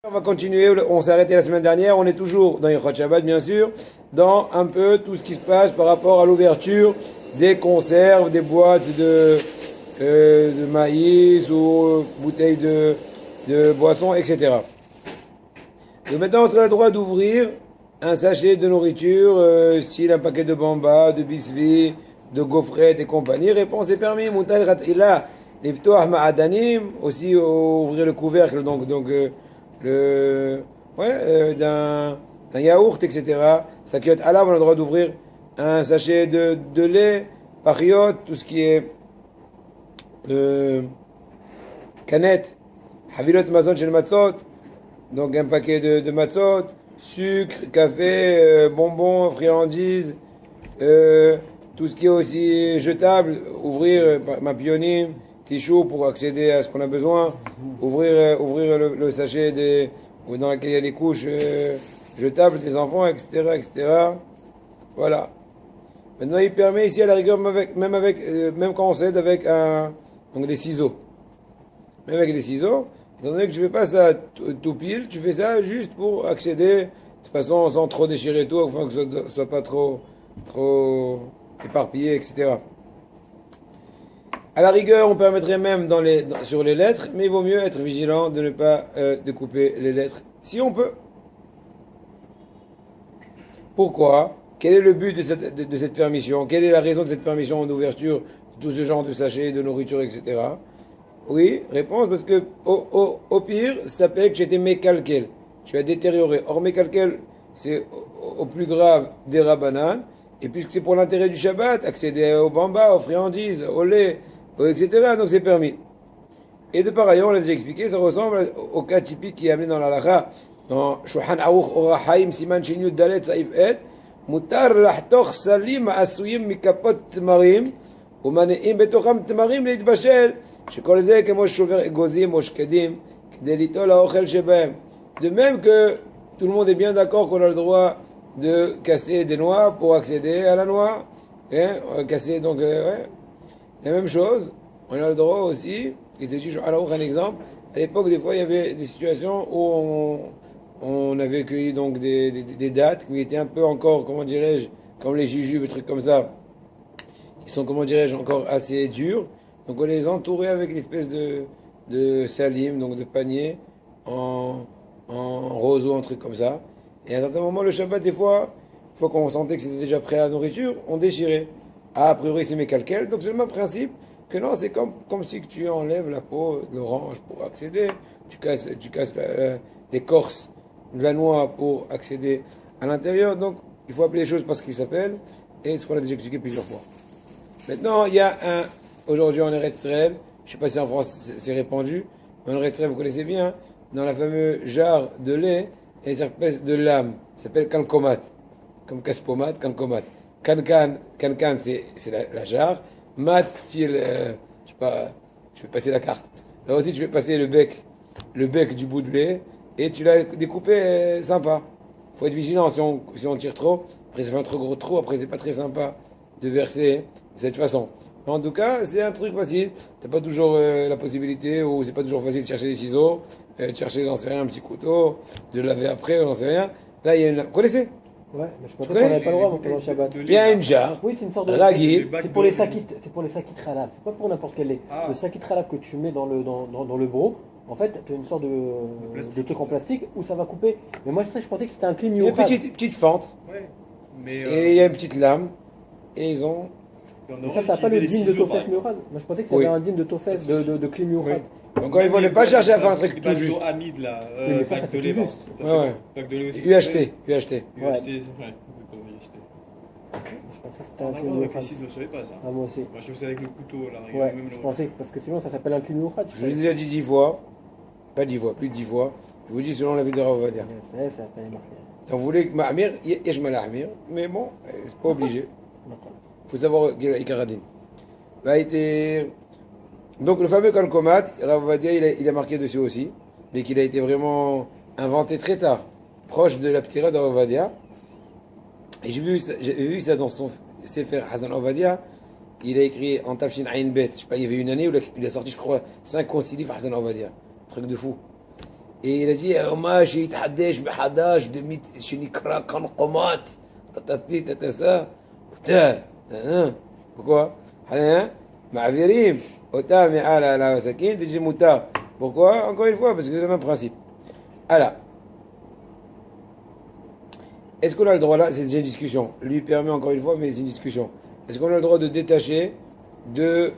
On va continuer, on s'est arrêté la semaine dernière, on est toujours dans Ilchot Shabbat bien sûr, dans un peu tout ce qui se passe par rapport à l'ouverture des conserves, des boîtes de maïs ou bouteilles de boissons, etc. Donc maintenant on a le droit d'ouvrir un sachet de nourriture, style un paquet de bamba, de biscuits, de gaufrettes et compagnie. Réponse est permis, Moutal Ratila, Liftoah Ma'adanim, aussi ouvrir le couvercle, d'un yaourt, etc. Sakiot Alav, on a le droit d'ouvrir un sachet de lait, pariot, tout ce qui est canette, Havilot Mazon chez le Matzot, donc un paquet de matzot, sucre, café, bonbons, friandises, tout ce qui est aussi jetable, ouvrir ma pionine, tichou pour accéder à ce qu'on a besoin, ouvrir le sachet dans lequel il y a les couches jetables des enfants, etc., etc. Voilà. Maintenant, il permet ici à la rigueur, même quand on s'aide avec donc des ciseaux. Même avec des ciseaux, étant donné que je fais pas ça tout pile, tu fais ça juste pour accéder de façon sans trop déchirer tout, afin que ce soit pas trop éparpillé, etc. À la rigueur, on permettrait même sur les lettres, mais il vaut mieux être vigilant de ne pas découper les lettres si on peut. Pourquoi? Quel est le but de cette permission? Quelle est la raison de cette permission d'ouverture de tout ce genre de sachets, de nourriture, etc. Oui, réponse, parce que au pire, ça s'appelle que tu étais mécalquel. Tu as détérioré. Or, mécalquel, c'est au plus grave des rabanan. Et puisque c'est pour l'intérêt du Shabbat, accéder au bamba, aux friandises, au lait, etc. Donc c'est permis. Et de par ailleurs, on l'a déjà expliqué, ça ressemble au cas typique qui est amené dans l'halakha, dans Shulchan Aruch Orachaim, Siman Shinyut Dalet Saif Et, Mutar lahtoch salim asuyim mikapot tmarim, ומניעים בתוכם תמרים להתבשל, שכל זה כמו שובר אגוזים או שקדים, כדי ליטול האוכל שבהם. De même que tout le monde est bien d'accord qu'on a le droit de casser des noix pour accéder à la noix, casser donc, la même chose, on a le droit aussi, il te dit, alors un exemple, à l'époque des fois il y avait des situations où on avait cueilli donc des dattes, qui étaient un peu encore, comment dirais-je, comme les jujubes, des trucs comme ça, qui sont, comment dirais-je, encore assez durs. Donc on les entourait avec une espèce de salim, donc de panier, en roseau, un truc comme ça. Et à un certain moment, le Shabbat, des fois, une fois qu'on sentait que c'était déjà prêt à la nourriture, on déchirait. Ah, a priori, c'est mes calquels. Donc c'est le même principe que non, c'est comme si tu enlèves la peau de l'orange pour accéder. Tu casses l'écorce de la noix pour accéder à l'intérieur. Donc il faut appeler les choses par ce qu'ils s'appellent. Et ce qu'on a déjà expliqué plusieurs fois. Maintenant, il y a aujourd'hui en Eretz Israël, je ne sais pas si en France c'est répandu, mais en Eretz Israël, vous connaissez bien, dans la fameuse jarre de lait, il y a une espèce de lame, ça s'appelle kankomat, comme casse-pomat, kankomat. Kankan, c'est la jarre, mat, style, je sais pas, je vais passer la carte. Là aussi, tu vais passer le bec du bout de lait, et tu l'as découpé sympa. Il faut être vigilant, si on tire trop, après ça fait un trop gros trou, après c'est pas très sympa de verser de cette façon. Mais en tout cas, c'est un truc facile. T'as pas toujours la possibilité, ou c'est pas toujours facile de chercher des ciseaux, de chercher, j'en sais rien, un petit couteau, de laver après, j'en sais rien. Là, il y a une... Vous connaissez? Ouais, mais je pensais qu'on n'avait pas le droit pendant le Shabbat. Il y a une jarre. Oui, c'est une sorte de ragil. C'est pour les sakit halal. C'est pas pour n'importe quel lait. Ah. Le sakit halal que tu mets dans le bro, en fait, tu as une sorte de truc en plastique où ça va couper. Mais moi, je pensais que c'était un clim Il y a une petite fente. Ouais. Et il y a une petite lame. Et ils ont... Mais ça n'a pas le din de Tofes Murad. Moi, je pensais que c'était un din de Tofes, de clim Murad. Donc, il ne faut pas chercher à faire un truc tout juste. Amide là. Oui, mais ça fait tout juste. Ouais. Pack de lait aussi. UHT. Ouais. Je pensais que c'était un clim Avec les Murad. ciseaux, je savais pas ça. Ah, moi aussi. Moi, je faisais avec le couteau là. Ouais, je pensais, parce que sinon ça s'appelle un clim Murad. Je l'ai déjà dit 10 fois. Pas 10 fois, plus de 10 fois. Je vous dis selon la vie de Rav Ovadia. Ouais, ça n'a pas marqué. Donc, vous voulez que Ma'amir, yesh mala'amir. Mais bon, c'est pas obligé. Il faut savoir Ikaradin. Donc le fameux Kalkomat, Rav Ovadia, il a marqué dessus aussi, mais qu'il a été vraiment inventé très tard, proche de la ptira de Rav Ovadia. Et j'ai vu ça dans son Sefer Hazan Ovadia. Il a écrit en Tafshin Ayin Bet, je sais pas, il y avait une année où il a sorti, je crois, 5 ou 6 livres Hazan Ovadia. Truc de fou. Et il a dit, Oma, j'ai يتحداش بحداش شنكرا كان قمات تتتي تتسا وتال pourquoi معذرين وتامي على مساكين تجي موتار pourquoi encore une fois parce que c'est le même principe alors est-ce qu'on a le droit là c'est déjà une discussion lui permet encore une fois mais c'est une discussion est-ce qu'on a le droit de détacher deux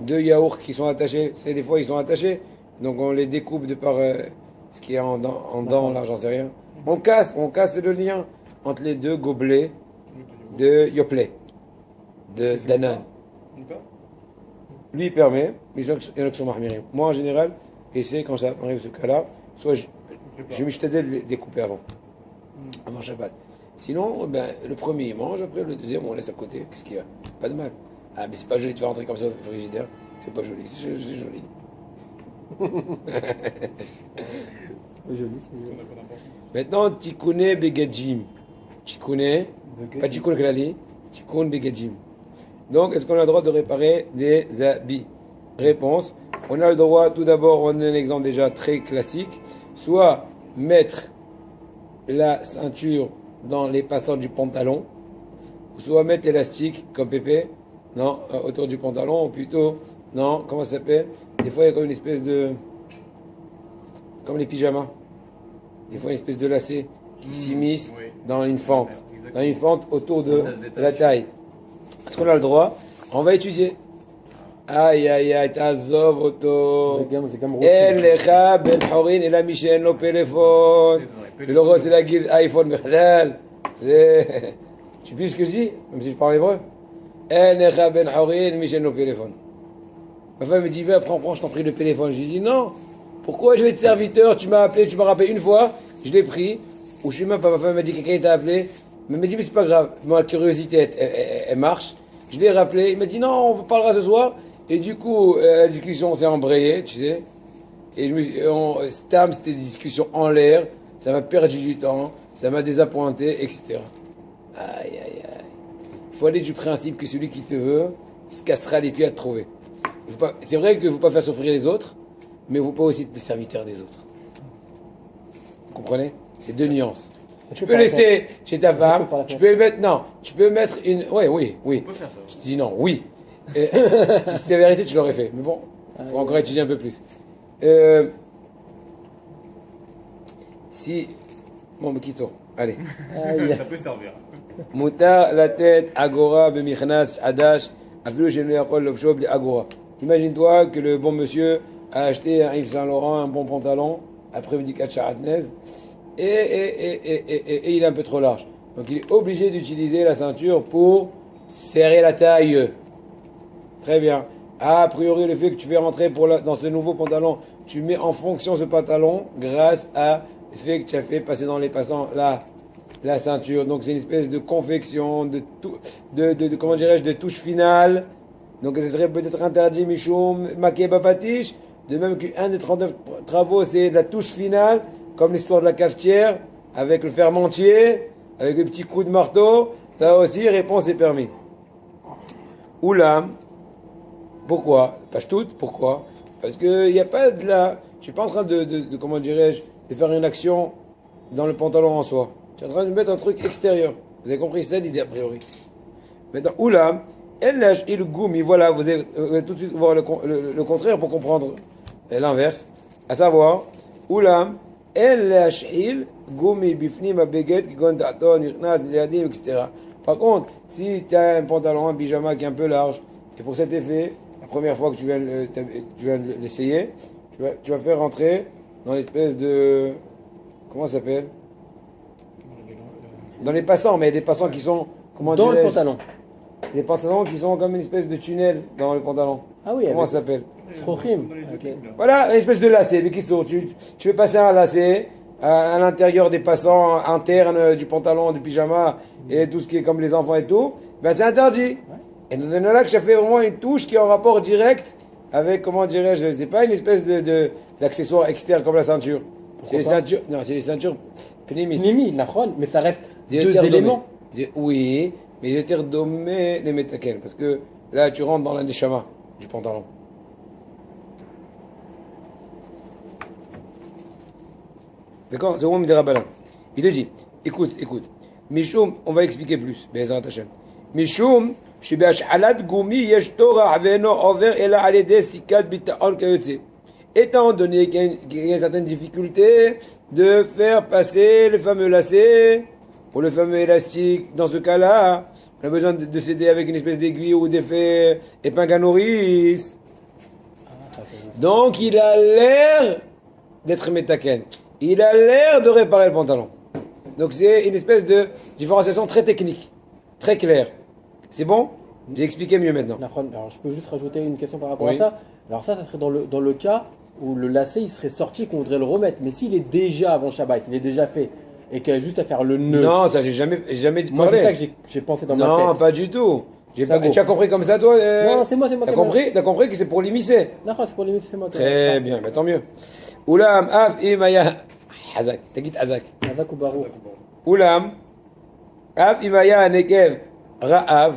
yaourts qui sont attachés c'est des fois ils sont attachés donc on les découpe de par ce qui est en dents là j'en sais rien on casse le lien entre les deux gobelets de Yoplait de Danone lui il permet mais il y en a qui sont mahmirim moi en général j'essaie quand ça arrive ce cas-là soit je m'étais de les découper avant Shabbat sinon ben, le premier il mange après le deuxième on laisse à côté qu'est-ce qu'il y a pas de mal ah mais c'est pas joli de faire rentrer comme ça au frigidaire c'est pas joli c'est joli Joli, c'est joli. maintenant Tikkuné Begajim Tikkuné pas Tikkun Klali Tikkun Begajim donc est-ce qu'on a le droit de réparer des habits réponse on a le droit tout d'abord on a un exemple déjà très classique soit mettre la ceinture dans les passants du pantalon soit mettre l'élastique comme Pépé non autour du pantalon ou plutôt non comment ça s'appelle des fois il y a comme une espèce de comme les pyjamas des fois une espèce de lacet qui s'immisce dans une fente autour de la taille est-ce qu'on a le droit on va étudier aïe t'azov auto elle lecha ben horin et la michel no téléphone le rose c'est la guide iPhone mihlal tu sais ce que je dis même si je parle hébreu elle lecha ben horin michel no téléphone ma femme me dit va prends je t'en prie le téléphone je lui dis non pourquoi je vais être serviteur tu m'as appelé tu m'as rappelé une fois je l'ai pris ou je sais même pas ma femme m'a dit quelqu'un t'a appelé mais elle m'a dit mais c'est pas grave ma curiosité elle marche je l'ai rappelé il m'a dit non on parlera ce soir et du coup la discussion s'est embrayée tu sais et c'était des discussions en l'air ça m'a perdu du temps ça m'a désappointé etc aïe il faut aller du principe que celui qui te veut se cassera les pieds à te trouver c'est vrai qu'il ne faut pas faire souffrir les autres mais il ne faut pas aussi être le serviteur des autres vous comprenez c'est deux nuances tu peux laisser chez ta femme, tu peux mettre, non, tu peux mettre une, oui. On peut faire ça. Je te dis non, oui. Si c'est la vérité, tu l'aurais fait. Mais bon, faut encore étudier un peu plus. Bon, mais quittons. Allez. Ça peut servir. Mouta la tête, agora, bemichnas, adash, aflou, je ne yakol, l'ofshob, agora. Imagine-toi que le bon monsieur a acheté un Yves Saint Laurent, un bon pantalon, après-midi 4 charatnez. Et il est un peu trop large. Donc il est obligé d'utiliser la ceinture pour serrer la taille. Très bien. A priori, le fait que tu fais rentrer dans ce nouveau pantalon, tu mets en fonction ce pantalon grâce à le fait que tu as fait passer dans les passants la ceinture. Donc c'est une espèce de confection, comment dirais-je, de touche finale. Donc ce serait peut-être interdit, Michoum, Maké Papatiche. De même qu'un des 39 travaux, c'est la touche finale. Comme l'histoire de la cafetière, avec le fermentier, avec le petit coup de marteau, là aussi, réponse est permis. Oula, pourquoi? Page toute, pourquoi? Parce qu'il n'y a pas de là. Je suis pas en train de comment dirais-je, de faire une action dans le pantalon en soi. Je suis en train de mettre un truc extérieur. Vous avez compris ça, l'idée a priori. Maintenant, oula, elle lâche il goumi, voilà, vous allez tout de suite voir le contraire pour comprendre l'inverse. À savoir, oula, elle lâche il goumi bifni ma baguette qui gonne d'aton, etc. Par contre, si tu as un pantalon, un pyjama qui est un peu large, et pour cet effet, la première fois que tu viens l'essayer, tu vas faire rentrer dans l'espèce de... Comment ça s'appelle? Dans les passants, mais des passants qui sont... Comment dans le pantalon. Des pantalons qui sont comme une espèce de tunnel dans le pantalon. Ah oui, comment ça s'appelle? Frochim. Voilà, une espèce de lacet. Mais qui sont, tu veux passer un lacet à l'intérieur des passants internes du pantalon, du pyjama et tout ce qui est comme les enfants et tout, ben c'est interdit. Ouais. Et nous avons là que j'ai fait vraiment une touche qui est en rapport direct avec, comment dirais-je, c'est pas une espèce d'accessoire externe comme la ceinture. C'est les ceintures, non, c'est les ceintures pneumiques. Pneumiques, mais ça reste deux éléments. Oui, mais il est interdomé les métakels, parce que là tu rentres dans la neshama du pantalon. D'accord? C'est au moment des rabbins. Il te dit, écoute. Mishum, on va expliquer plus. Be'ezrat Hashem. Mishum, שבהשחלת גומי יש תורח ואינו עובר אלא על ידי סיכת ביטחון כיוצא. Étant donné qu'il y a une certaine difficulté de faire passer le fameux lacet pour le fameux élastique, dans ce cas-là, on a besoin de s'aider avec une espèce d'aiguille ou d'effet épingle à nourrice. Donc il a l'air d'être métaken. Il a l'air de réparer le pantalon. Donc c'est une espèce de différenciation très technique, très claire. C'est bon? J'ai expliqué mieux maintenant. Alors je peux juste rajouter une question par rapport à ça. Alors ça serait dans le cas où le lacet il serait sorti et qu'on voudrait le remettre. Mais s'il est déjà avant Shabbat, il est déjà fait et qu'il y a juste à faire le nœud. Non, ça j'ai jamais dit. Moi c'est ça que j'ai pensé dans ma tête. Non, pas du tout. Tu as compris comme ça toi? Non, c'est moi. T'as compris que c'est pour l'immiscer? Non, c'est pour l'immiscer, c'est moi. Très bien, mais tant mieux. Oulam, af, imaya. Hazak, t'as dit Hazak. Hazak ou Barou. Oulam, af, imaya, nekev, ra'av,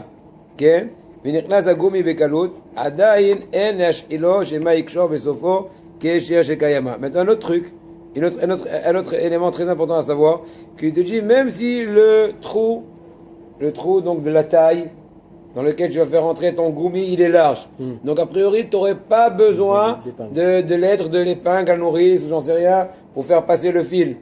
ken, ונכנס הגומי בקלות, עדיין אין להשחילו שמה יקשור בסופו כשיר שקיימה. Maintenant un autre truc, un autre élément très important à savoir, qui te dit même si le trou donc de la taille dans lequel tu vas faire rentrer ton goumi, il est large. Donc a priori, tu n'aurais pas besoin de l'être de l'épingle à nourrice ou j'en sais rien pour faire passer le fil.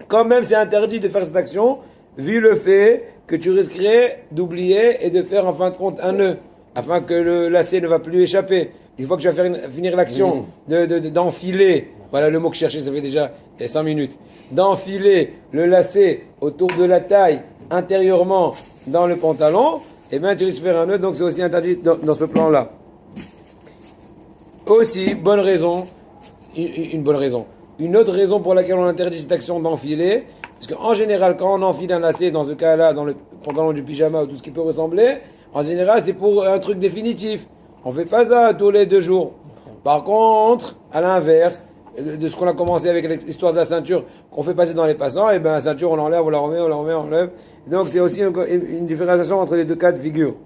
Quand même, c'est interdit de faire cette action, vu le fait que tu risquerais d'oublier et de faire en fin de compte un nœud, afin que le lacet ne va plus échapper. Une fois que tu vas finir l'action d'enfiler, voilà le mot que je cherchais, ça fait déjà 5 minutes, d'enfiler le lacet autour de la taille intérieurement dans le pantalon, eh bien tu risques de faire un nœud, donc c'est aussi interdit dans ce plan-là. Aussi, bonne raison, une bonne raison. Une autre raison pour laquelle on interdit cette action d'enfiler, parce qu'en général, quand on enfile un lacet, dans ce cas-là, dans le pantalon du pyjama ou tout ce qui peut ressembler, en général, c'est pour un truc définitif. On fait pas ça tous les 2 jours. Par contre, à l'inverse, de ce qu'on a commencé avec l'histoire de la ceinture, qu'on fait passer dans les passants, et ben la ceinture, on l'enlève, on la remet, on enlève. Donc c'est aussi une différenciation entre les deux cas de figure.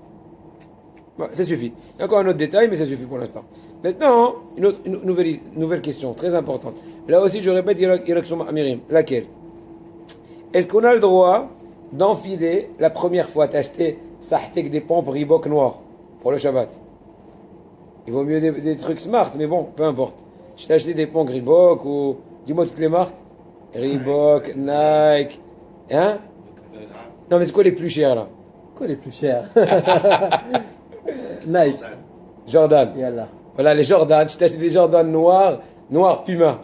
Bon, ça suffit. Il y a encore un autre détail, mais ça suffit pour l'instant. Maintenant, une nouvelle question, très importante. Là aussi, je répète, il y a l'action Amirim. Laquelle? Est-ce qu'on a le droit d'enfiler la première fois, t'acheter sahtek des pompes Reebok noirs pour le Shabbat? Il vaut mieux des trucs smart, mais bon, peu importe. Je t'ai acheté des pompes Reebok ou... Dis-moi toutes les marques. Reebok, Nike... Hein? Non, mais c'est quoi les plus chers, là? Quoi les plus chers? Nike. Jordan. Yallah. Voilà, les Jordan. Je t'ai acheté des Jordan noirs Puma.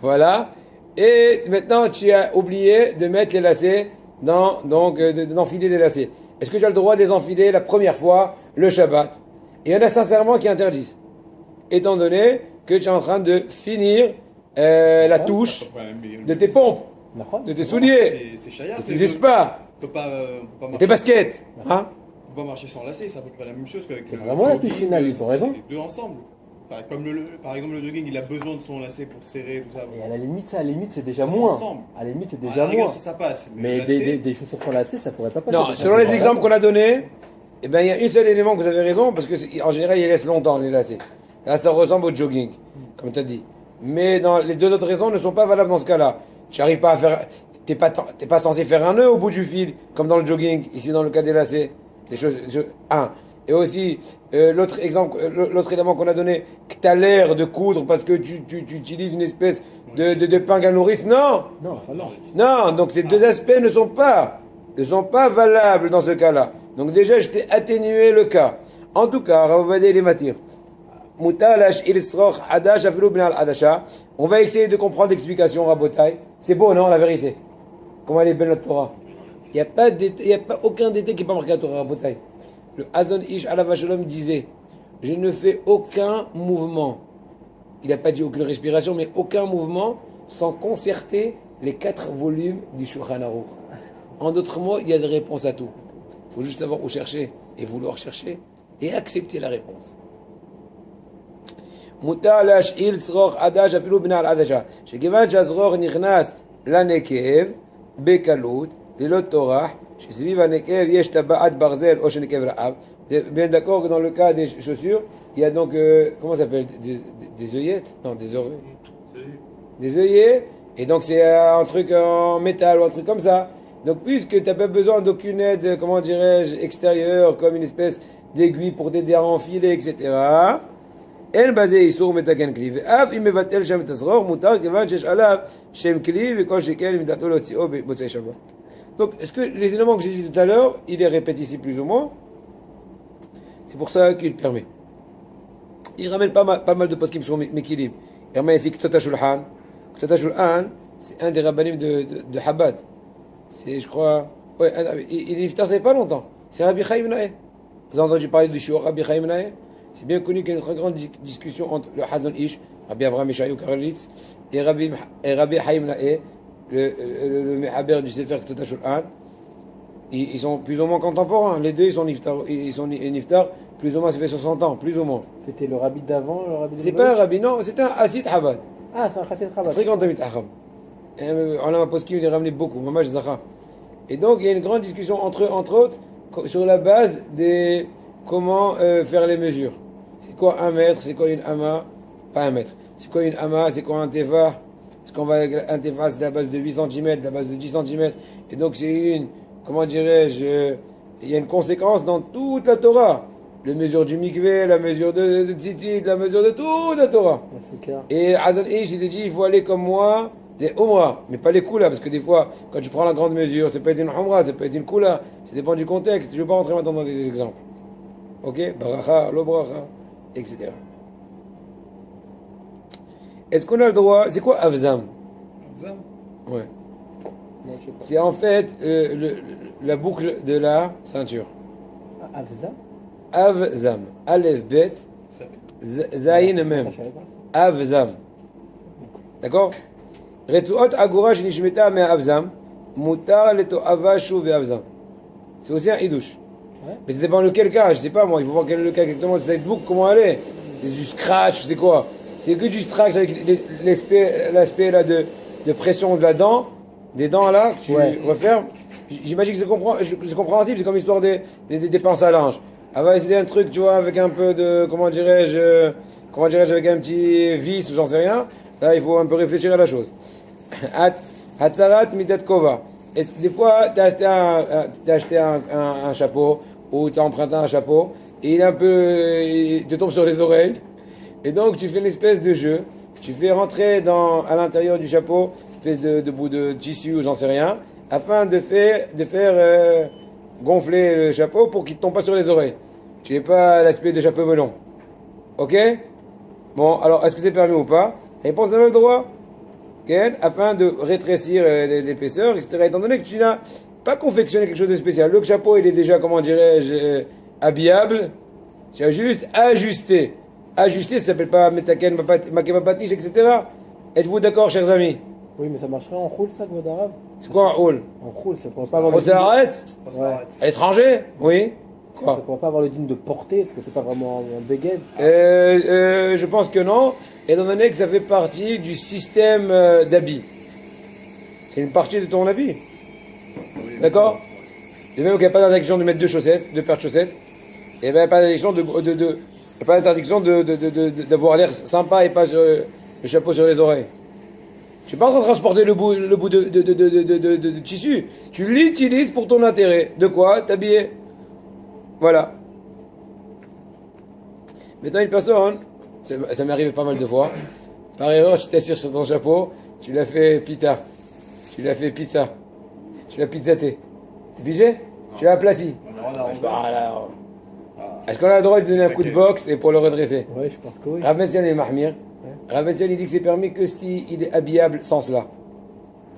Voilà. Et maintenant, tu as oublié de mettre les lacets d'enfiler les lacets. Est-ce que tu as le droit de les enfiler la première fois, le Shabbat? Et il y en a sincèrement qui interdisent. Étant donné que tu es en train de finir la touche de tes pompes, de tes souliers, C'est chaya. de tes espas, On peut pas de marcher. tes baskets. Hein? On peut pas marcher sans lacet, c'est à peu près la même chose qu'avec C'est vraiment la touche finale, ils ont raison. Les deux ensemble. Par exemple, le jogging, il a besoin de son lacet pour serrer, tout ça. Et à la limite, c'est déjà Ça moins. ensemble. À la limite, c'est À déjà la rigueur, moins. ça passe. Mais le lacet, des chaussures sans lacet, ça pourrait pas passer. Non, selon les exemples qu'on a donnés, eh ben, il y a un seul élément que vous avez raison, parce que en général, ils laissent longtemps les lacets. Là, ça ressemble au jogging, comme tu as dit. Mais les deux autres raisons ne sont pas valables dans ce cas-là. Tu n'arrives pas à faire, t'es pas censé faire un nœud au bout du fil, comme dans le jogging, ici dans le cas des lacets. Et aussi, l'autre élément qu'on a donné, que tu as l'air de coudre parce que tu utilises une espèce de pingue à nourrice. Non! Non, ça non. Non, donc ces deux aspects ne sont pas valables dans ce cas-là. Donc déjà, je t'ai atténué le cas. En tout cas, on va les matières. On va essayer de comprendre l'explication, Rabotai. C'est beau, non, la vérité? Comment elle est belle, notre Torah? Il n'y a pas aucun détail qui n'est pas marqué à la Torah, Rabotai. Le Hazon Ish Alav Shalom disait, je ne fais aucun mouvement. Il n'a pas dit aucune respiration, mais aucun mouvement sans concerter les 4 volumes du Shulchan Aruch. En d'autres mots, il y a des réponses à tout. Il faut juste savoir où chercher et vouloir chercher et accepter la réponse. מותר להשאיל צרוך עדש אפילו בנעל עדשה, שכיוון שהצרוך נכנס לנקב בקלות, ללא טורח, שסביב הנקב יש טבעת ברזל או שנקב רעב. Bien d'accord que dans le cas des chaussures, il y a donc, comment ça s'appelle, des œillettes? Non, des oreilles. Des œillets Et donc c'est un truc en métal ou un truc comme ça. Donc puisque tu n'as pas besoin d'aucune aide, comment dirais-je, extérieure, comme une espèce d'aiguille pour t'aider à enfiler, etc. אין בזה איסור מתקן כלי, ואף אם מבטל שם את הסרור, מותר כיוון שיש עליו שם כלי, וכל שכן אם דעתו להוציאו במוצאי שבת. Donc, est-ce que les éléments que j'ai dit tout à l'heure, il les répète ici plus ou moins? C'est pour ça qu'il permet. Il ramène pas mal de poskim sur Mekilim. Il ramène ici Ktsota Shulhan. Ktsota Shulhan, c'est un des rabbanim de Chabad. C'est, je crois, ouais, il est niftar, ça fait pas longtemps. C'est Rabbi Chaim Naeh. Vous avez entendu parler du shiur Rabbi Chaim Naeh? C'est bien connu qu'il y a une très grande discussion entre le Hazon Ish, Rabbi Avraham Yeshayahu Karelitz, et Rabbi Chaim Naeh, le Mehaber du Sefer Ktsota Shulhan. Ils sont plus ou moins contemporains. Les deux, ils sont niftar, plus ou moins, ça fait 60 ans, plus ou moins. C'était le rabbi d'avant, le rabbi de C'est pas un rabbi, non, c'est un Hasid Chabad. Ah, c'est un chassid Chabad. Très grand Tamid Acham. On a un post qui lui ramené beaucoup, Mamash Zacha. Et donc, il y a une grande discussion entre autres, sur la base des comment faire les mesures. C'est quoi un mètre? C'est quoi une ama? Pas un mètre. C'est quoi une ama? C'est quoi un teva? Est-ce qu'on va un teva, c'est la base de 8 cm, la base de 10 cm. Et donc, c'est une, comment dirais-je, il y a une conséquence dans toute la Torah. La mesure du mikveh, la mesure de tzitzit, la mesure de toute la Torah. C'est clair. Et Hazan Ish, il te dit, il faut aller comme moi, les umrah, mais pas les koulas, parce que des fois, quand tu prends la grande mesure, ça peut être une umrah, ça peut être une koula, ça dépend du contexte. Je ne vais pas rentrer maintenant dans des exemples. Ok? Baracha, lo bracha, etc. Est-ce qu'on a le droit? C'est quoi Avzam? Avzam. Ouais. Non, je sais pas. C'est en fait la boucle de la ceinture. Ah, Avza? Avzam. Aleph bet, zayin même. Ça, je savais pas. Avzam. D'accord? Retsuot agura shenishmeta me avzam, mutar letoava shuv beavzam. C'est aussi un hidouche. Ouais. Mais ça dépend de quel cas, je sais pas moi, il faut voir quel est le cas exactement de cette boucle, comment elle est. C'est du scratch, c'est quoi? C'est que du scratch avec l'aspect là de pression de la dent, des dents là, que tu refermes. J'imagine que c'est compréhensible, c'est comme l'histoire des pinces à linge. Avant, c'était un truc, tu vois, avec un peu de, comment dirais-je, avec un petit vis ou j'en sais rien. Là, il faut un peu réfléchir à la chose. Hatzarat mitat kova. Et des fois, tu as acheté un chapeau, ou tu as emprunté un chapeau, et il te tombe sur les oreilles. Et donc, tu fais une espèce de jeu. Tu fais rentrer à l'intérieur du chapeau, une espèce de bout de tissu ou j'en sais rien, afin de faire gonfler le chapeau pour qu'il ne tombe pas sur les oreilles. Tu n'es pas l'aspect de chapeau melon. Ok? Bon, alors, est-ce que c'est permis ou pas? Réponse à le droit. Okay? Afin de rétrécir l'épaisseur, etc. Étant donné que tu n'as pas confectionné quelque chose de spécial. Le chapeau, il est déjà, comment dirais-je, habillable. Tu as juste ajusté. Ajuster, ça s'appelle pas metaken, makebapatish, etc. Êtes-vous d'accord, chers amis? Oui, mais ça marcherait en roule, ça, God arabe? C'est quoi un hall? En roule, ça pourrait pas avoir On le digne. s'arrête? Ouais. À l'étranger? Oui. Ça Quoi? pourrait pas avoir le digne de porter, parce que c'est pas vraiment un béguet. Je pense que non, étant donné que ça fait partie du système d'habit. C'est une partie de ton habit. D'accord? Et même qu'il n'y a pas d'interdiction de mettre deux paires de chaussettes, et bien il n'y a pas d'interdiction d'avoir l'air sympa et pas le chapeau sur les oreilles. Tu n'es pas en train de transporter le bout de tissu. Tu l'utilises pour ton intérêt. De quoi? T'habiller. Voilà. Maintenant, une personne, ça m'est arrivé pas mal de fois, par erreur, tu t'assires sur ton chapeau, tu l'as fait pita, tu l'as fait pizza, tu l'as pizzaté. T'es obligé? Tu l'as aplati. Est-ce qu'on a le droit de donner un coup de boxe et pour le redresser? Ouais, je pense que oui. Rav Metzion et Mahmir. Rav Metzion, il dit que c'est permis que s'il est habillable sans cela.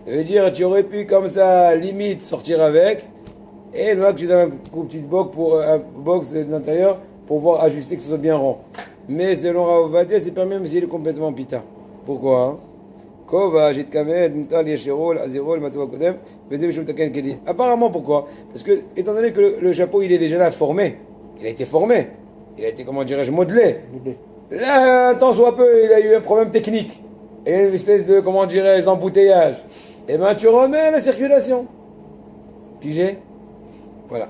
Ça veut dire tu aurais pu comme ça, limite, sortir avec, et là que tu donnes un petit box de l'intérieur pour voir ajuster que ce soit bien rond. Mais selon Rav Ovadia, c'est permis même s'il est complètement pita. Pourquoi? Hein? Apparemment, pourquoi? Parce que, étant donné que le chapeau il est déjà là formé, il a été formé, il a été, comment dirais-je, modelé. Là, tant soit peu, il a eu un problème technique et une espèce de, comment dirais-je, d'embouteillage. Et ben, tu remets la circulation. Pigé? Voilà.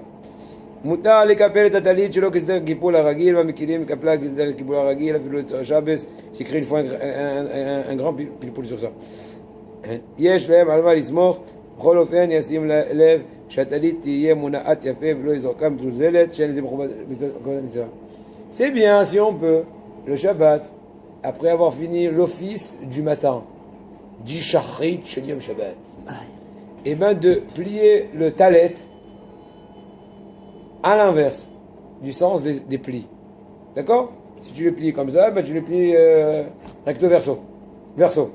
מותר לקפל את הטלית שלו כסדר קיפול הרגיל והמקילים מקפלה כסדר קיפול הרגיל אפילו לצורך שבס. J'écris une fois un grand pilpoul sur ça. יש להם על מה לסמוך, בכל אופן ישים לב שהטלית תהיה מונעת יפה ולא יזרקה מתוזלת, שאין לזה מכובד מצווה. C'est bien si on peut, le Shabbat, après avoir fini l'office du matin, dit Shachrit Shel Yom Shabbat, et bien de plier le talet à l'inverse du sens des plis. D'accord? Si tu le plies comme ça, ben tu le plies recto verso. Verso.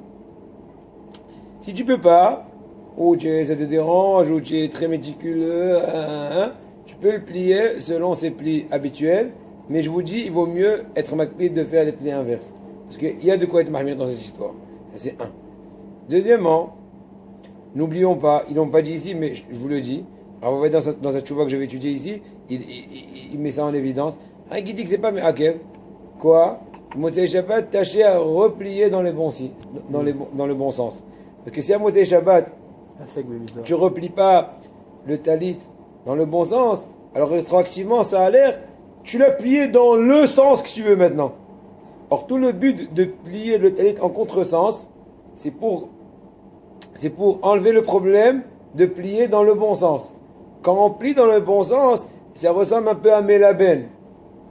Si tu peux pas, ou ça te dérange, ou tu es très méticuleux, tu peux le plier selon ses plis habituels, mais je vous dis, il vaut mieux être makpid de faire les plis inverses. Parce qu'il y a de quoi être mahmir dans cette histoire. Ça c'est un. Deuxièmement, n'oublions pas, ils l'ont pas dit ici, mais je vous le dis, alors vous voyez dans cette chouva que j'avais étudié ici, il met ça en évidence. Un qui dit que c'est pas Me'akev, quoi? Motzei Shabbat, tâchez à replier dans le bon sens. Parce que si à Motzei Shabbat, tu replies pas le talit dans le bon sens, alors rétroactivement, ça a l'air, tu l'as plié dans le sens que tu veux maintenant. Or, tout le but de plier le talit en contresens, c'est pour enlever le problème de plier dans le bon sens. Quand on plie dans le bon sens, ça ressemble un peu à Melaben.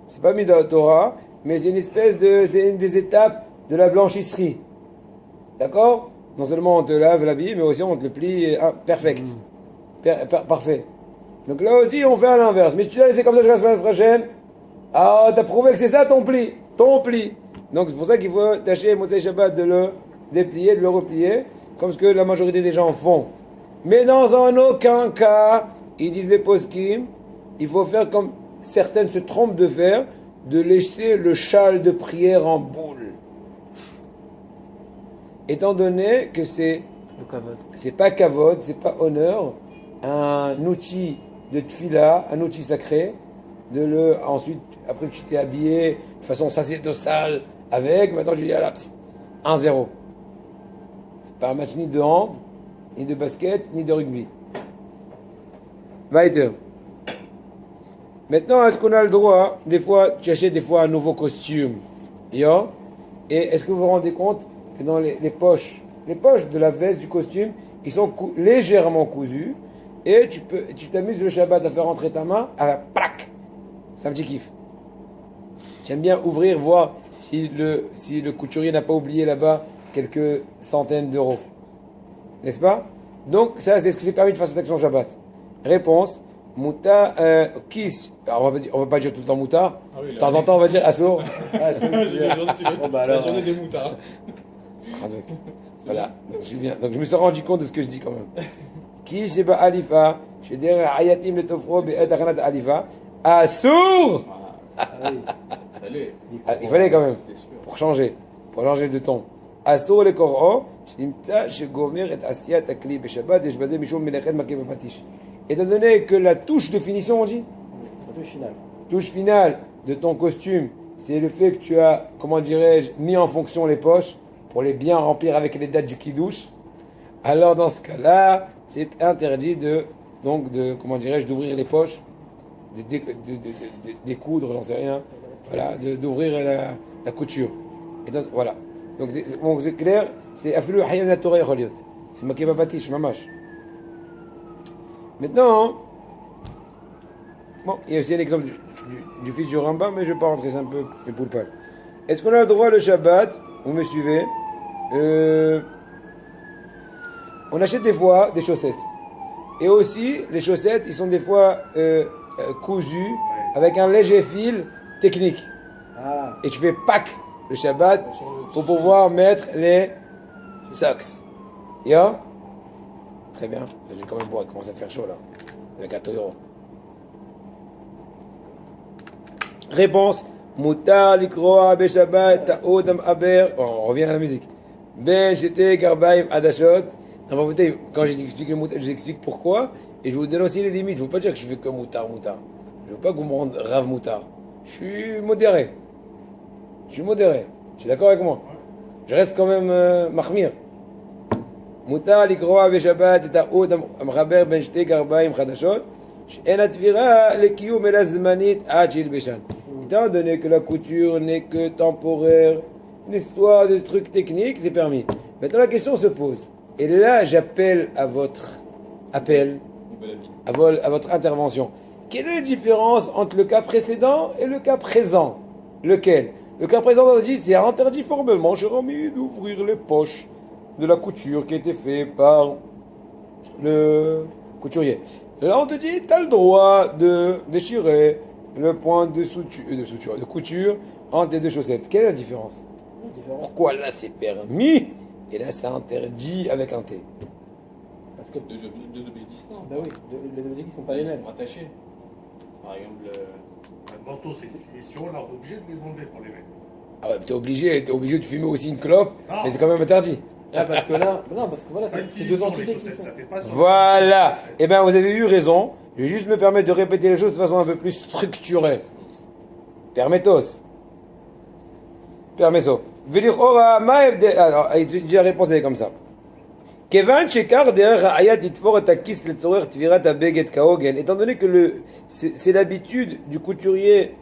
C'est pas mis dans la Torah, mais c'est c'est une des étapes de la blanchisserie. D'accord? Non seulement on te lave l'habit, mais aussi on te le plie perfect. Parfait. Donc là aussi, on fait à l'inverse. Mais si tu l'as laissé comme ça jusqu'à la semaine prochaine, t'as prouvé que c'est ça ton pli. Ton pli. Donc c'est pour ça qu'il faut tâcher Motzei Shabbat de le déplier, de le replier, comme ce que la majorité des gens font. Mais dans aucun cas, ils disent les poskim, il faut faire comme certaines se trompent de faire, de laisser le châle de prière en boule. Étant donné que c'est pas kavod, c'est pas honneur, un outil de tfila, un outil sacré, ensuite, après que tu t'es habillé de façon sacerdotale avec, maintenant tu dis, 1-0. C'est pas un match ni de hand, ni de basket, ni de rugby. Weiter. Maintenant, est-ce qu'on a le droit, des fois, tu achètes des fois un nouveau costume, et est-ce que vous vous rendez compte que dans les poches de la veste du costume, ils sont légèrement cousus, et tu t'amuses le Shabbat à faire entrer ta main, plac, c'est un petit kiff. J'aime bien ouvrir, voir si le couturier n'a pas oublié là-bas quelques centaines d'euros. N'est-ce pas? Donc, ça, c'est ce que c'est permis de faire cette action Shabbat. Réponse, Moutar, kiss. Alors, on va pas dire tout le temps Moutar. De temps en temps, on va dire Assour. La journée des moutards. Voilà, donc je me suis rendu compte de ce que je dis quand même. Qui c'est pas Alifa? Je dirais Ayatim le Tofro et Etachanat Alifa. Assour! Il fallait quand même, pour changer de ton. Assour le Kor'o, Shimta, Shegomer et Asiyat Akli Beshabbat, et je basais Mishom Melechet Makem Patish. Étant donné que la touche de finition, on dit? Touche finale de ton costume, c'est le fait que tu as, comment dirais-je, mis en fonction les poches pour les bien remplir avec les dates du kidouche. Alors dans ce cas-là, c'est interdit comment dirais-je, d'ouvrir les poches, de découdre, j'en sais rien, voilà, d'ouvrir la couture. Et donc, voilà. Donc c'est clair, c'est afflu hayam la Torah yachol. C'est maké babatish, mamash. Maintenant, bon, il y a aussi un exemple du fils du Rambam, mais je ne vais pas rentrer, c'est un peu fait pour le pal. Est-ce qu'on a le droit le Shabbat, vous me suivez, on achète des fois des chaussettes. Et aussi, les chaussettes, ils sont des fois cousus avec un léger fil technique. Et tu fais pack le Shabbat pour pouvoir mettre les socks. Yo? Très bien. J'ai quand même boire, il commence à faire chaud là. Avec la Toyota. Réponse. Moutar likroa beshabbat ta'odam aber. On revient à la musique. Ben j'étais garbaim adashot. Quand j'explique le moutar, je vous explique pourquoi. Et je vous donne aussi les limites. Il ne faut pas dire que je fais que moutar. Je ne veux pas que vous me rendez rave moutar. Je suis modéré. Tu es d'accord avec moi? Je reste quand même mahmir. מותר לקרוע בשבת את האות המחבר בין שתי גרביים חדשות שאין התבירה לקיום אלא זמנית עד שילבשן. Étant donné que la couture n'est que temporaire, une histoire de trucs techniques, c'est permis. Maintenant la question se pose. Et là, j'appelle à votre appel, Nouvelle avis. à votre intervention. Quelle est la différence entre le cas précédent et le cas présent? Lequel? Le cas présent, on dit, c'est interdit formellement, cher ami, d'ouvrir les poches de la couture qui a été faite par le couturier. Là, on te dit, tu as le droit de déchirer le point de couture entre les deux chaussettes. Quelle est la différence? Pourquoi là, c'est permis et là, c'est interdit avec un T? Parce que, Deux objets distincts. bah oui, les objets qui sont pas les Ils mêmes. sont rattachés. Par exemple, Un manteau, c'est une finition, là, on est obligé de les enlever pour les mettre. Ah ouais, t'es obligé de fumer aussi une clope, Non. mais c'est quand même interdit. Ah, parce que là, non, parce que voilà, Pas une c'est deux finition, les entités qui chaussettes, sont. ça fait pas sur Voilà. Eh bien, vous avez eu raison. Je vais juste me permettre de répéter les choses de façon un peu plus structurée. Permettos. Permesso. Velichora, ma evdel. Alors, la réponse elle est comme ça. Kevan shekar derech ha'ayat litfor et hakis letzorer tvirat habeget kaogen. Étant donné que c'est l'habitude du couturier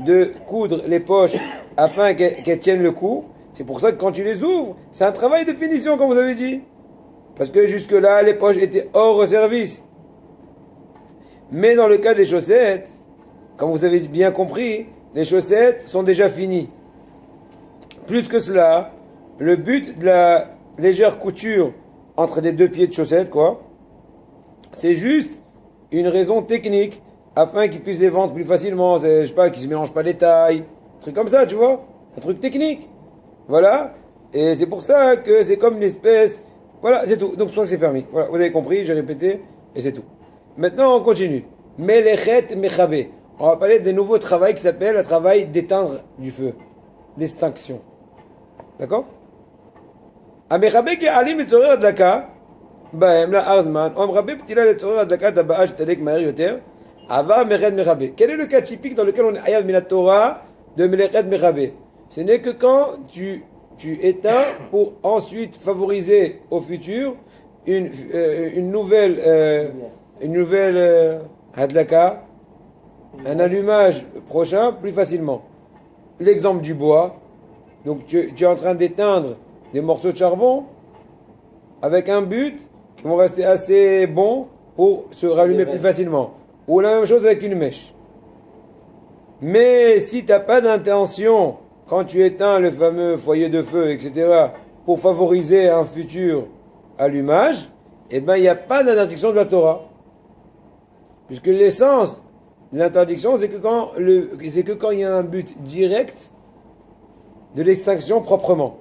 de coudre les poches afin qu'elles tiennent le coup, c'est pour ça que quand tu les ouvres, c'est un travail de finition, comme vous avez dit. Parce que jusque-là, les poches étaient hors service. Mais dans le cas des chaussettes, comme vous avez bien compris, les chaussettes sont déjà finies. Plus que cela, le but de la légère couture entre les deux pieds de chaussettes, c'est juste une raison technique afin qu'ils puissent les vendre plus facilement. Je sais pas, qu'ils se mélangent pas les tailles, un truc comme ça, tu vois, un truc technique. Voilà, et c'est pour ça que c'est comme une espèce. Voilà, c'est tout. Donc je crois que c'est permis. Voilà, vous avez compris, j'ai répété, et c'est tout. Maintenant, on continue. Melechet mechabe. On va parler d'un nouveau travail qui s'appelle le travail d'éteindre du feu, d'extinction. D'accord? המכבה כעלים לצורך הדלקה בהם לאחר זמן, או המכבה פתילה לצורך הדלקת הבאה שתדלק מהר יותר, עבר מלאכת מכבה. Quel est le cas typique dans lequel on est hayav min Torah de מלאכת מכבה? Ce n'est que quand tu éteins pour ensuite favoriser au futur une nouvelle hadlaka, un allumage prochain plus facilement. L'exemple du bois, donc tu es en train d'éteindre des morceaux de charbon avec un but qui vont rester assez bons pour se rallumer plus facilement. Ou la même chose avec une mèche. Mais si tu n'as pas d'intention, quand tu éteins le fameux foyer de feu, etc., pour favoriser un futur allumage, eh bien, il n'y a pas d'interdiction de la Torah. Puisque l'essence de l'interdiction, c'est que quand il y a un but direct de l'extinction proprement.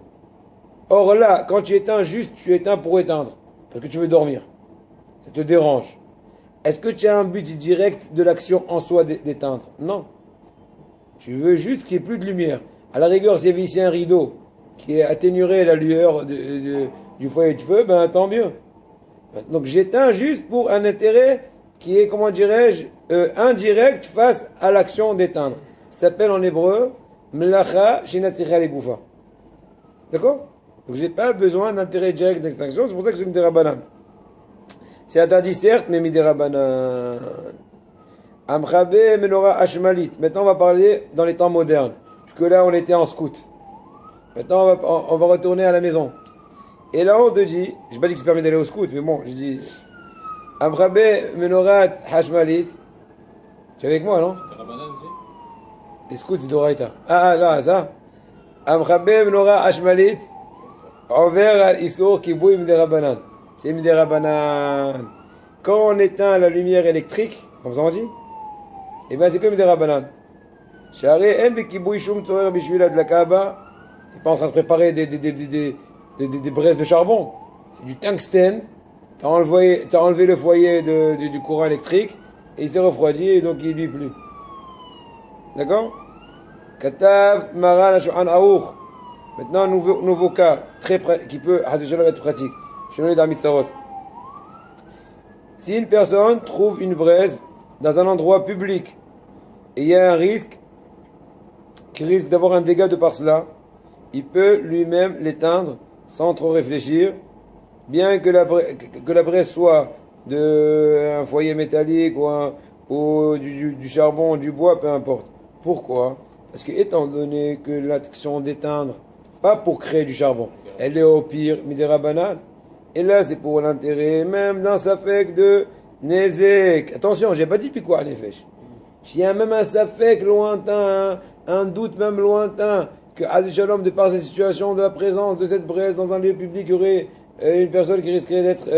Or là, quand tu éteins juste, tu éteins pour éteindre. Parce que tu veux dormir. Ça te dérange. Est-ce que tu as un but direct de l'action en soi d'éteindre? Non. Tu veux juste qu'il n'y ait plus de lumière. À la rigueur, s'il y avait ici un rideau qui atténuerait la lueur du foyer de feu, ben tant mieux. Donc j'éteins juste pour un intérêt qui est, comment dirais-je, indirect face à l'action d'éteindre. Ça s'appelle en hébreu Melacha Shinatzirah Legoufa. D'accord? Donc j'ai pas besoin d'intérêt direct d'extinction, c'est pour ça que c'est Midirabanan. C'est interdit certes, mais Midirabanan. Amchabe Menora Hashmalit. Maintenant on va parler dans les temps modernes. Jusque là on était en scout. Maintenant on va retourner à la maison. Et là on te dit, j'ai pas dit que c'est permis d'aller au scout, mais bon, je dis Amchabe Menora Hashmalit. Tu es avec moi, non? c'est Rabbanan aussi. Les scouts c'est d'Oraïta. Ah là, ça. Amchabe Menora Hashmalit. Envers al-Issour qui bouille Midirabanan. C'est Midirabanan. Quand on éteint la lumière électrique, comme ça on dit, et bien c'est comme Midirabanan. Share en bekibouy shum tzorer bishvil adlaka haba. T'es pas en train de préparer des braises de charbon. C'est du tungstène. T'as enlevé le foyer du courant électrique et il s'est refroidi et donc il ne vit plus. D'accord? Katav Maran Shouhan Aour. Maintenant, nouveau cas, qui peut être pratique. Je vais dans Mitzarot. Si une personne trouve une braise dans un endroit public et il y a un risque, qui risque d'avoir un dégât de par cela, il peut lui-même l'éteindre sans trop réfléchir, bien que la braise soit d'un foyer métallique ou du charbon, du bois, peu importe. Pourquoi? Parce que étant donné que l'action d'éteindre, pas pour créer du charbon, elle est au pire Midirabanan. Et là, c'est pour l'intérêt, même dans sa fake de Nezek. Attention, j'ai pas dit puis quoi, Nefesh. S'il y a même un safek lointain, un doute même lointain, que Adi Shalom, de par cette situation de la présence de cette braise dans un lieu public, il y aurait une personne qui risquerait d'être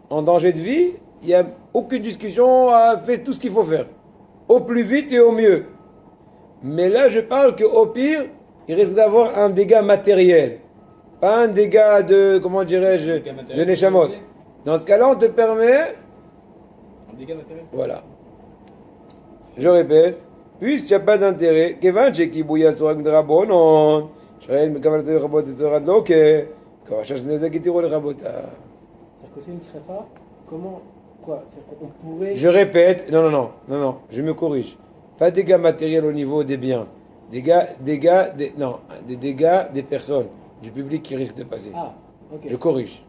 en danger de vie, il n'y a aucune discussion, à faire tout ce qu'il faut faire. Au plus vite et au mieux. Mais là, je parle qu'au pire, il risque d'avoir un dégât matériel. Pas un dégât de, comment dirais-je, de Neshamot. Dans ce cas-là, on te permet... Un dégât matériel. Voilà. Je répète, puisqu'il n'y a pas d'intérêt, Kevan Shekibouya Sorak Drabonon, Shrael Mekavalate Rabot et Torah Loke, Kavachas Nezek et Tiro le Rabota. C'est-à-dire que c'est une tréfa, comment, quoi, c'est-à-dire qu'on pourrait... Je répète, non, je me corrige. Pas des dégâts matériels au niveau des biens. Des dégâts des personnes, du public qui risque de passer. Ah, ok. Je corrige.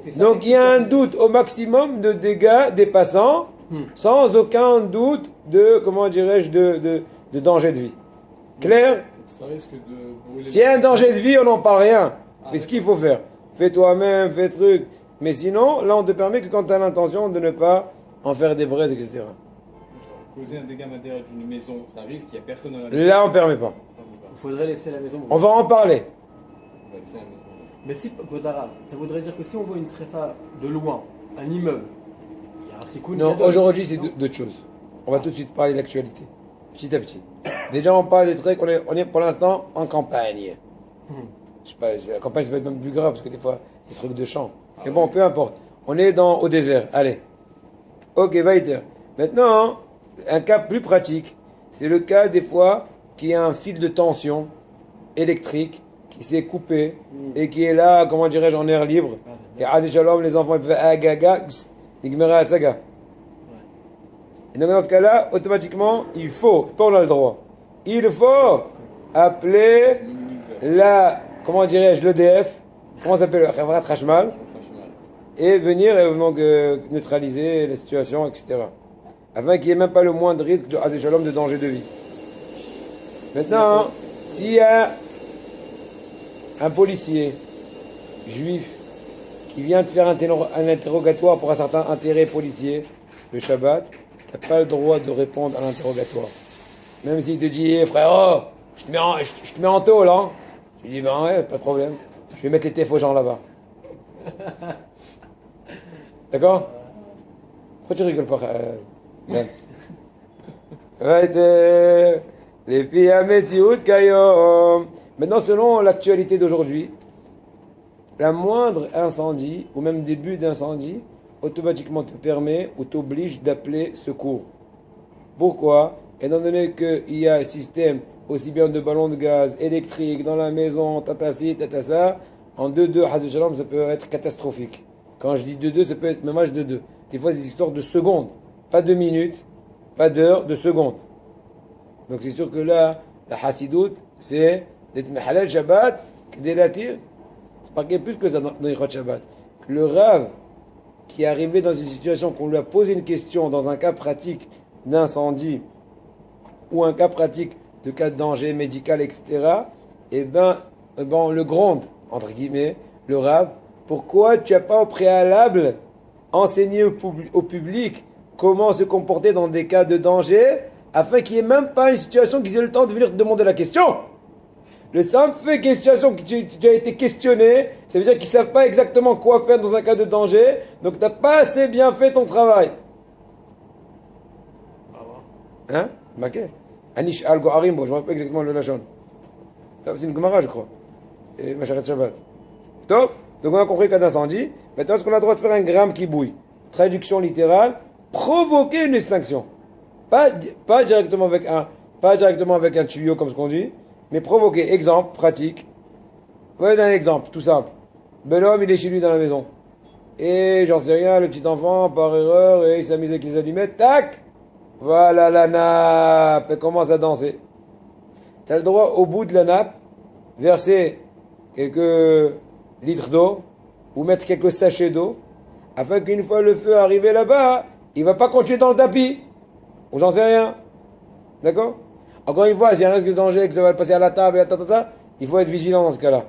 c'est ça, Donc c'est il y a un que- doute au maximum de dégâts des passants, sans aucun doute de, comment dirais-je, de danger de vie. Clair? Ça risque de brûler. S'il y a un danger de vie, on n'en parle rien. Fais ce qu'il faut faire. Fais toi-même, fais truc. Mais sinon, là, on te permet que quand tu as l'intention de ne pas en faire des braises, etc. Causer un dégât matériel d'une maison, ça risque, il n'y a personne dans la maison. Là, on ne permet pas. Il faudrait laisser la maison. On va en parler. On va laisser la maison. Mais si, Godara, ça voudrait dire que si on voit une srefa de loin, un immeuble, il y a un sikoun. Non, aujourd'hui, c'est d'autres choses. On va tout de suite parler de l'actualité. Petit à petit. Déjà, on parle des trucs, on est pour l'instant en campagne. Je sais pas, la campagne, ça peut être même plus grave, parce que des fois, des trucs de champ. Mais bon, peu importe. On est au désert. Allez. Ok, weiter. Maintenant, un cas plus pratique, c'est le cas des fois qu'il y a un fil de tension électrique qui s'est coupé et qui est là, comment dirais-je, en air libre. Et Adi Shalom, les enfants, ils peuvent agaga, nigmera atsaga. Et donc dans ce cas-là, automatiquement, il faut, pas on a le droit, il faut appeler comment dirais-je, l'EDF, comment ça s'appelle, le Khavrat Hashmal, et venir donc neutraliser la situation, etc. Afin qu'il n'y ait même pas le moindre risque de Adi Shalom de danger de vie. Maintenant, s'il y a un policier juif qui vient te faire un interrogatoire pour un certain intérêt policier, le Shabbat, tu n'as pas le droit de répondre à l'interrogatoire. Même s'il te dit, eh, frérot, je te mets en tôle, hein. Tu dis, ben ouais, pas de problème. Je vais mettre les TF aux gens là-bas. D'accord? Pourquoi tu rigoles pas, Ben? Les filles à Metsiout Kayom. Maintenant, selon l'actualité d'aujourd'hui, la moindre incendie, ou même début d'incendie, automatiquement te permet ou t'oblige d'appeler secours. Pourquoi? Étant donné qu'il y a un système aussi bien de ballons de gaz, électrique, dans la maison, tatasi, tatasa, en 2-2, Hazou Shalom, ça peut être catastrophique. Quand je dis 2-2, ça peut être même âge 2-2. Des fois, c'est des histoires de secondes. Pas de minutes, pas d'heures, de secondes. Donc c'est sûr que là, la hassidoute, c'est d'être halal Shabbat, d'élatir. C'est pas qu'il y a plus que ça dans Yichot Shabbat. Que le Rav, qui est arrivé dans une situation qu'on lui a posé une question dans un cas pratique d'incendie, ou un cas pratique de cas de danger médical, etc., on le gronde, entre guillemets, le Rav, pourquoi tu n'as pas au préalable enseigné au public comment se comporter dans des cas de danger, afin qu'il n'y ait même pas une situation qu'ils aient le temps de venir te demander la question. Le simple fait qu'il y ait une situation qui tu as été questionné, ça veut dire qu'ils ne savent pas exactement quoi faire dans un cas de danger, donc tu n'as pas assez bien fait ton travail. Hein? Maquet? Anish al Goharim, bon, je ne me rappelle pas exactement le lachon. C'est une Gemara, je crois. Et Macharet Shabbat. Top. Donc on a compris le cas d'incendie. Maintenant, est-ce qu'on a le droit de faire un gramme qui bouille? Traduction littérale, provoquer une extinction. Pas directement avec un tuyau, comme ce qu'on dit, mais provoquer. Exemple, pratique. Voyez un exemple, tout simple. Ben l'homme, il est chez lui dans la maison. Et j'en sais rien, le petit enfant, par erreur, et il s'amuse avec les allumettes, tac! Voilà la nappe, elle commence à danser. Tu as le droit, au bout de la nappe, verser quelques litres d'eau, ou mettre quelques sachets d'eau, afin qu'une fois le feu arrivé là-bas, il ne va pas continuer dans le tapis. Ou j'en sais rien. D'accord? Encore une fois, s'il y a un risque de danger, que ça va passer à la table, il faut être vigilant dans ce cas-là.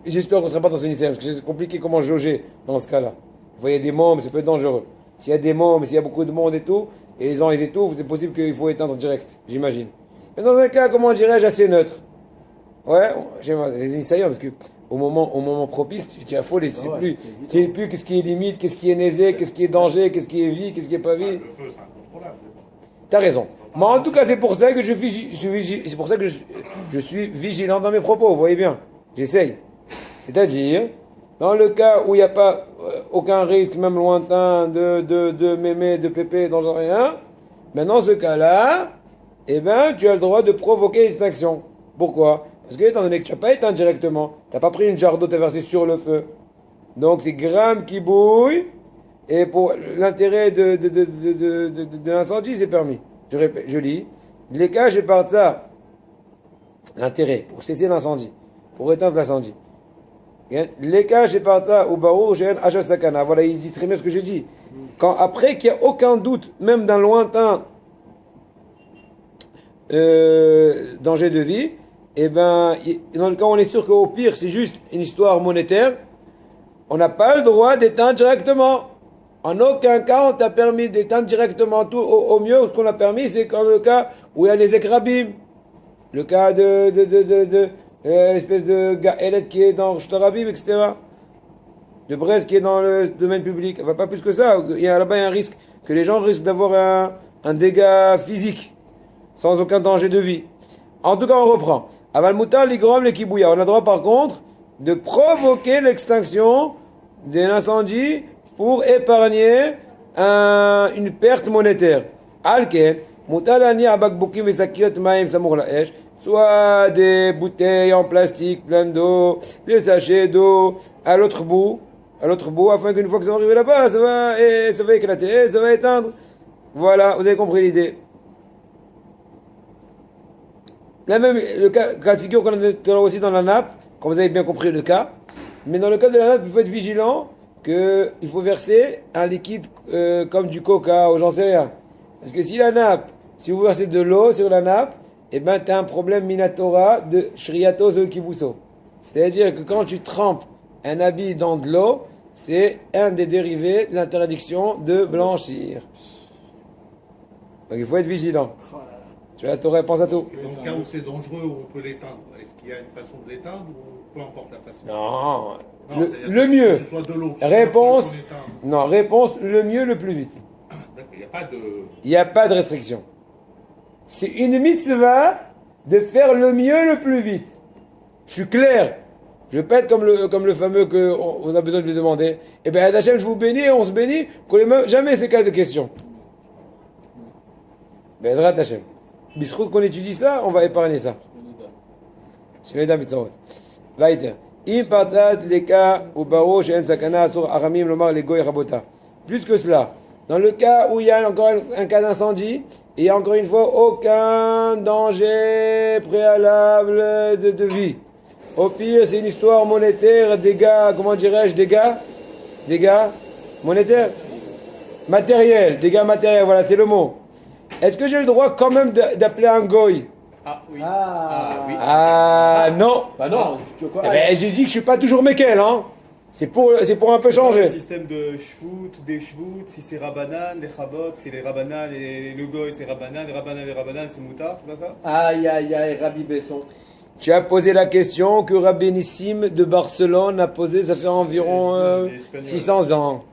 J'espère qu'on ne sera pas dans ce lycée, parce que c'est compliqué comment jauger dans ce cas-là. Vous voyez des membres, ça peut être dangereux. S'il y a des membres, s'il y a beaucoup de monde et tout, et les gens ils étouffent, c'est possible qu'il faut éteindre direct, j'imagine. Mais dans un cas, comment dirais-je, assez neutre. Ouais, c'est Nisayon, parce que au moment propice, tu es affolé, tu sais Ouais, plus. c'est évident. Tu sais plus qu'est-ce qui est limite, qu'est-ce qui est nésé, qu'est-ce qui est danger, qu'est-ce qui est vie, qu'est-ce qui est pas vie. Le feu, c'est incontrôlable. T'as raison. Mais en tout cas, c'est pour ça que c'est pour ça que je suis vigilant dans mes propos, vous voyez bien. J'essaye. C'est-à-dire, dans le cas où il n'y a pas aucun risque, même lointain, de mémé, de pépé, dans rien, mais dans ce cas-là, eh ben, tu as le droit de provoquer l'extinction. Pourquoi? Parce que, étant donné que tu n'as pas éteint directement, tu n'as pas pris une jarre d'eau, tu as versé sur le feu. Donc, c'est gramme qui bouille, et pour l'intérêt de l'incendie, c'est permis. Je répète, je lis. Les cas, je parle de ça. L'intérêt, pour cesser l'incendie, pour éteindre l'incendie. Les cas, je parle de ça, ou barou, j'ai un achat sakana. Voilà, il dit très bien ce que j'ai dit. Quand, après qu'il n'y a aucun doute, même d'un lointain danger de vie, eh ben, dans le cas où on est sûr qu'au pire, c'est juste une histoire monétaire, on n'a pas le droit d'éteindre directement. En aucun cas, on t'a permis d'éteindre directement tout. Au mieux, ce qu'on a permis, c'est comme le cas où il y a les écrabim. Le cas espèce de Gaëlet qui est dans Shtarabim, etc. De Brest qui est dans le domaine public. Enfin, pas plus que ça. Il y a là-bas un risque que les gens risquent d'avoir un dégât physique sans aucun danger de vie. En tout cas, on reprend. Aval mutar ligrom le kibouya. On a le droit, par contre, de provoquer l'extinction d'un incendie pour épargner une perte monétaire. Alken, mutalani abakbukim vesakiot maim samour la esh, soit des bouteilles en plastique pleines d'eau, des sachets d'eau à l'autre bout, afin qu'une fois que ça va arriver là-bas, ça va éclater, ça va éteindre. Voilà, vous avez compris l'idée. Là même, le cas de figure qu'on a aussi dans la nappe, quand vous avez bien compris le cas, mais dans le cas de la nappe, il faut être vigilant qu'il faut verser un liquide comme du coca ou j'en sais rien. Parce que si vous versez de l'eau sur la nappe, eh ben tu as un problème minatora de shriato zokibuso. C'est-à-dire que quand tu trempes un habit dans de l'eau, c'est un des dérivés de l'interdiction de blanchir. Donc il faut être vigilant. Tu as ta réponse à tout. Et dans le cas où c'est dangereux, où on peut l'éteindre, est-ce qu'il y a une façon de l'éteindre ou peu importe la façon? Non. Non, c'est-à-dire Le mieux. Que ce soit de l'eau. que ce soit Réponse. qu'on éteint. Non, réponse le mieux, le plus vite. D'accord, il n'y a pas de. Il n'y a pas de restriction. C'est une mitzvah de faire le mieux le plus vite. Je suis clair. Je vais pas être comme le fameux qu'on a besoin de lui demander. Eh bien, Hachem, je vous bénis et on se bénit, qu'on n'ait jamais ces cas de questions. Ben, Zrat Hachem. Bisrout qu'on étudie ça, on va épargner ça. Sheneda mitzvot. Vaïter. Im partat leka ou baro she'en sakana sur aramim lomar les goy rabota. Plus que cela, dans le cas où il y a encore un cas d'incendie, il y a encore une fois aucun danger préalable de vie. Au pire, c'est une histoire monétaire, dégâts, comment dirais-je, dégâts monétaires, matériels, dégâts matériels, voilà, c'est le mot. Est-ce que j'ai le droit quand même d'appeler un goy? Ah oui. Ah, oui. Ah non. Bah non, tu veux quoi? Eh ben, j'ai dit que je suis pas toujours Mekel, hein. C'est pour un peu Le changer. système de shvout, des shvout, si c'est rabanan, les chabot, c'est les rabanan, et le goy c'est rabanan, les rabanan c'est moutar, d'accord? Aïe, aïe, aïe, Rabbi Besson. Tu as posé la question que Rabbi Nissim de Barcelone a posée, ça fait environ Les Espagnols. 600 ans.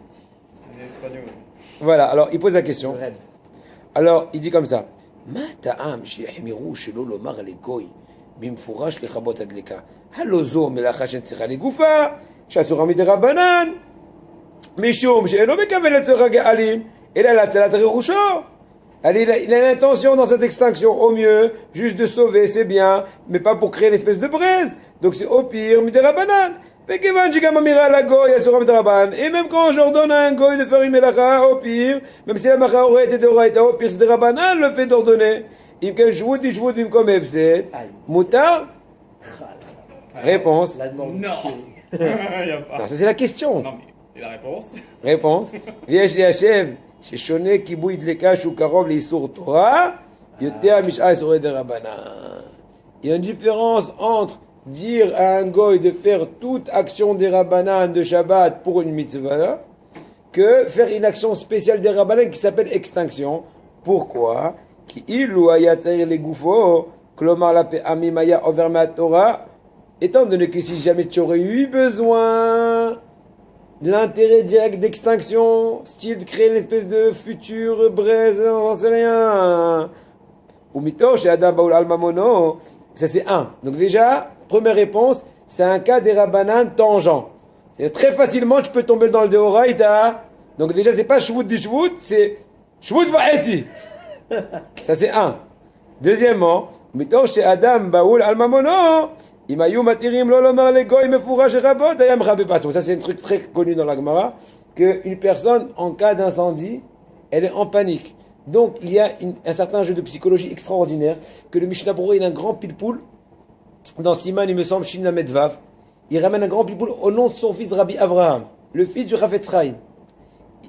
Les espagnols. Voilà, alors il pose la question. Red. Alors, il dit comme ça. מה טעם שיחמירו שלא לומר לגוי במפורש לכבות הדלקה? הלא זו מלאכה שצריכה לגופה, שאסורה מדרבנן, משום שאינו מכוון לצורך הגאלים, אלא להצלת רכושו. Il a l'intention dans cette extinction, au mieux, juste de sauver ses biens, mais pas pour créer une espèce de braise. Donc c'est au pire, midirabanan. Et même quand j'ordonne à un goy de faire une melacha, au pire, même si la melacha aurait été de Oraïta, au pire c'est de Rabbanan le fait d'ordonner. Moutar. Réponse. La demande. Non. Il n'y a pas. Non, ça c'est la question. Non mais, et la réponse? Réponse. ויש ליישב ששונה כיבוי דלקה שהוא קרוב לאיסור תורה, יותר משאר איסורי דרבנן. Il y a une différence entre dire à un goy de faire toute action des Rabbanan de Shabbat pour une mitzvah que faire une action spéciale des Rabbanan qui s'appelle extinction. Pourquoi? Ki ilu haya tzair legufo, klomar la pe'amim haya over Torah, étant donné que si jamais tu aurais eu besoin de l'intérêt direct d'extinction, style de créer une espèce de future braise, on sait rien. Ou mito chez Adam Baoul Almamono, ça c'est un. Donc déjà, première réponse, c'est un cas des Rabbanan tangent. C'est très facilement, tu peux tomber dans le Deoraita. Donc déjà, c'est pas Shvut di Shvut, c'est Shvut va'etzi. Ça c'est un. Deuxièmement, mito chez Adam Baoul Almamono, imayu matirim lo lomar le goy mefurash rabot ayam rabbe pato. Ça c'est un truc très connu dans la Gemara, qu'une personne, en cas d'incendie, elle est en panique. Donc, il y a un certain jeu de psychologie extraordinaire que le Mishnah Berurah, il a un grand pilpoul dans Siman, il me semble, Shin Lamed Vav. Il ramène un grand pilpoul au nom de son fils Rabbi Avraham, le fils du Chafetz Chaim.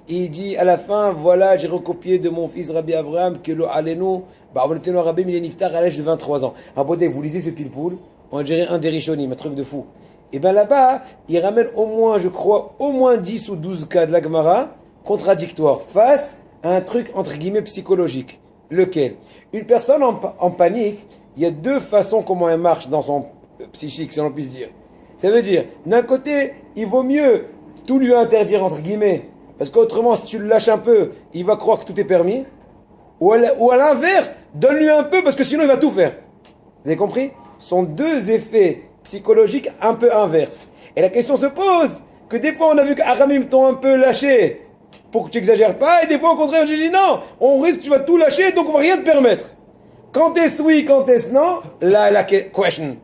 Il dit à la fin, voilà, j'ai recopié de mon fils Rabbi Avraham que le Alenu, Ba'avolotenu Rabbi, il est niftar à l'âge de 23 ans. Rabodé, vous lisez ce pilpoul, on dirait un des Rishonim, un truc de fou. Et bien là-bas, il ramène au moins, je crois, au moins 10 ou 12 cas de la Gemara contradictoires face un truc entre guillemets psychologique. Lequel? Une personne en panique, il y a deux façons comment elle marche dans son psychique, si on puisse dire. Ça veut dire, d'un côté, il vaut mieux tout lui interdire entre guillemets, parce qu'autrement, si tu le lâches un peu, il va croire que tout est permis. Ou à l'inverse, donne-lui un peu, parce que sinon il va tout faire. Vous avez compris? Ce sont deux effets psychologiques un peu inverses. Et la question se pose, que des fois on a vu qu'Aramim t'ont un peu lâché, pour que tu exagères pas, et des fois au contraire j'ai dit non, on risque que tu vas tout lâcher, donc on va rien te permettre. Quand est-ce oui, quand est-ce non? Là, la question.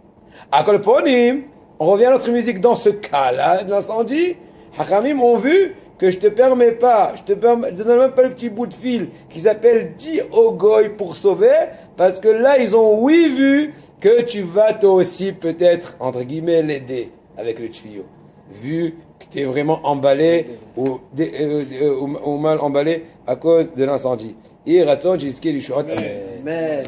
À Kolponim, on revient à notre musique dans ce cas-là de l'incendie. Hachamim ont vu que je te permets pas, je te donne même pas le petit bout de fil qui s'appelle dis au goy pour sauver, parce que là ils ont oui vu que tu vas toi aussi peut-être, entre guillemets, l'aider avec le tuyau. Vu que tu es vraiment emballé ou mal emballé à cause de l'incendie. Et Ratzon, j'ai Amen.